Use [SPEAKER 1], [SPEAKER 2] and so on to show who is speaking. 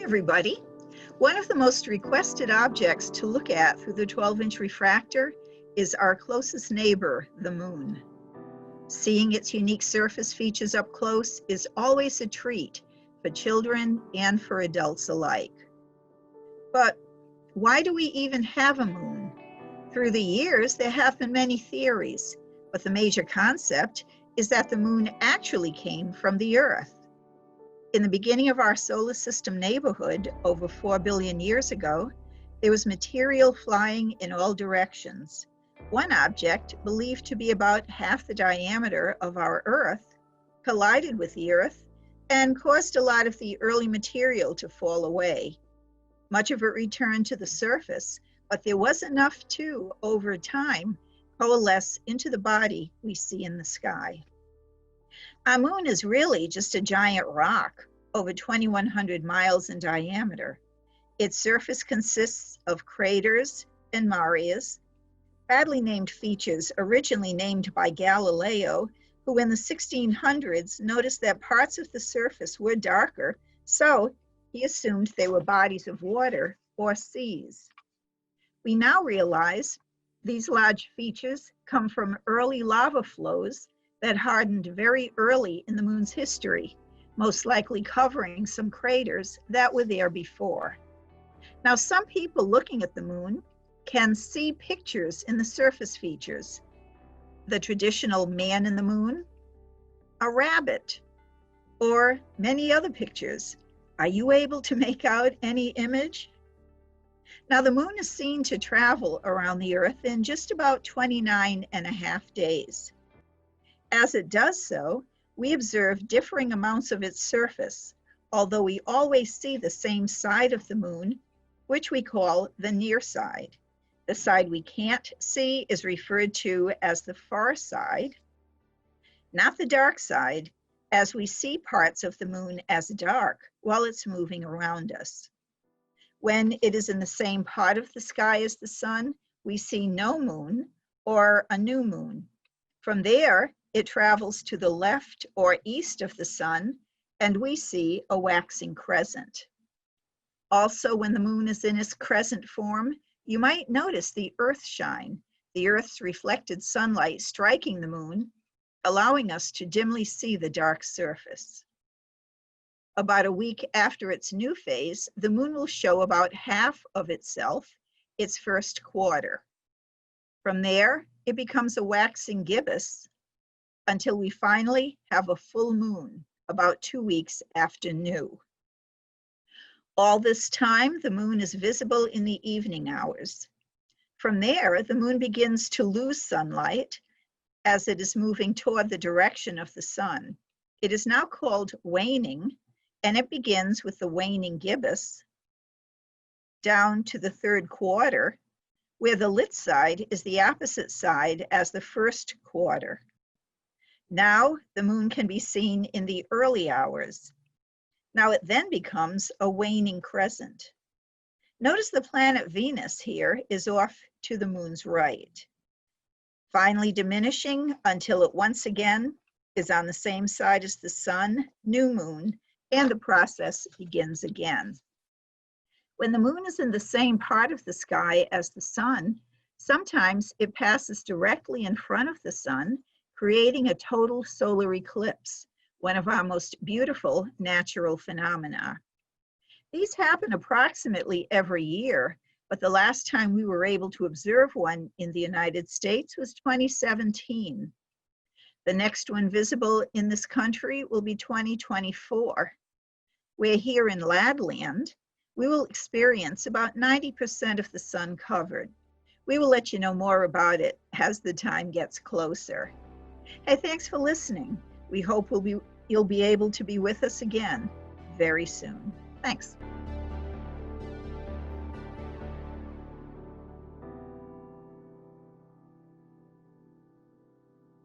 [SPEAKER 1] everybody. One of the most requested objects to look at through the 12-inch refractor is our closest neighbor, the moon. Seeing its unique surface features up close is always a treat for children and for adults alike. But why do we even have a moon? Through the years, there have been many theories, but the major concept is that the moon actually came from the Earth. In the beginning of our solar system neighborhood, over 4 billion years ago, there was material flying in all directions. One object, believed to be about half the diameter of our Earth, collided with the Earth and caused a lot of the early material to fall away. Much of it returned to the surface, but there was enough to, over time, coalesce into the body we see in the sky. Our moon is really just a giant rock, over 2,100 miles in diameter. Its surface consists of craters and marias, badly named features originally named by Galileo, who in the 1600s noticed that parts of the surface were darker, so he assumed they were bodies of water or seas. We now realize these large features come from early lava flows that hardened very early in the moon's history, most likely covering some craters that were there before. Now, some people looking at the moon can see pictures in the surface features. The traditional man in the moon, a rabbit, or many other pictures. Are you able to make out any image? Now, the moon is seen to travel around the Earth in just about 29.5 days. As it does so, we observe differing amounts of its surface, although we always see the same side of the moon, which we call the near side. The side we can't see is referred to as the far side, not the dark side, as we see parts of the moon as dark while it's moving around us. When it is in the same part of the sky as the sun, we see no moon or a new moon. From there, it travels to the left or east of the sun, and we see a waxing crescent. Also, when the moon is in its crescent form, you might notice the earth shine, the Earth's reflected sunlight striking the moon, allowing us to dimly see the dark surface. About a week after its new phase, the moon will show about half of itself, its first quarter. From there, it becomes a waxing gibbous until we finally have a full moon about 2 weeks after new. All this time, the moon is visible in the evening hours. From there, the moon begins to lose sunlight as it is moving toward the direction of the sun. It is now called waning, and it begins with the waning gibbous down to the third quarter, where the lit side is the opposite side as the first quarter. Now the moon can be seen in the early hours. Now it then becomes a waning crescent. Notice the planet Venus here is off to the moon's right, finally diminishing until it once again is on the same side as the sun, new moon, and the process begins again. When the moon is in the same part of the sky as the sun, sometimes it passes directly in front of the sun, creating a total solar eclipse, one of our most beautiful natural phenomena. These happen approximately every year, but the last time we were able to observe one in the United States was 2017. The next one visible in this country will be 2024. Where here in Ladland, we will experience about 90% of the sun covered. We will let you know more about it as the time gets closer. Hey, thanks for listening. We hope you'll be able to be with us again very soon. Thanks.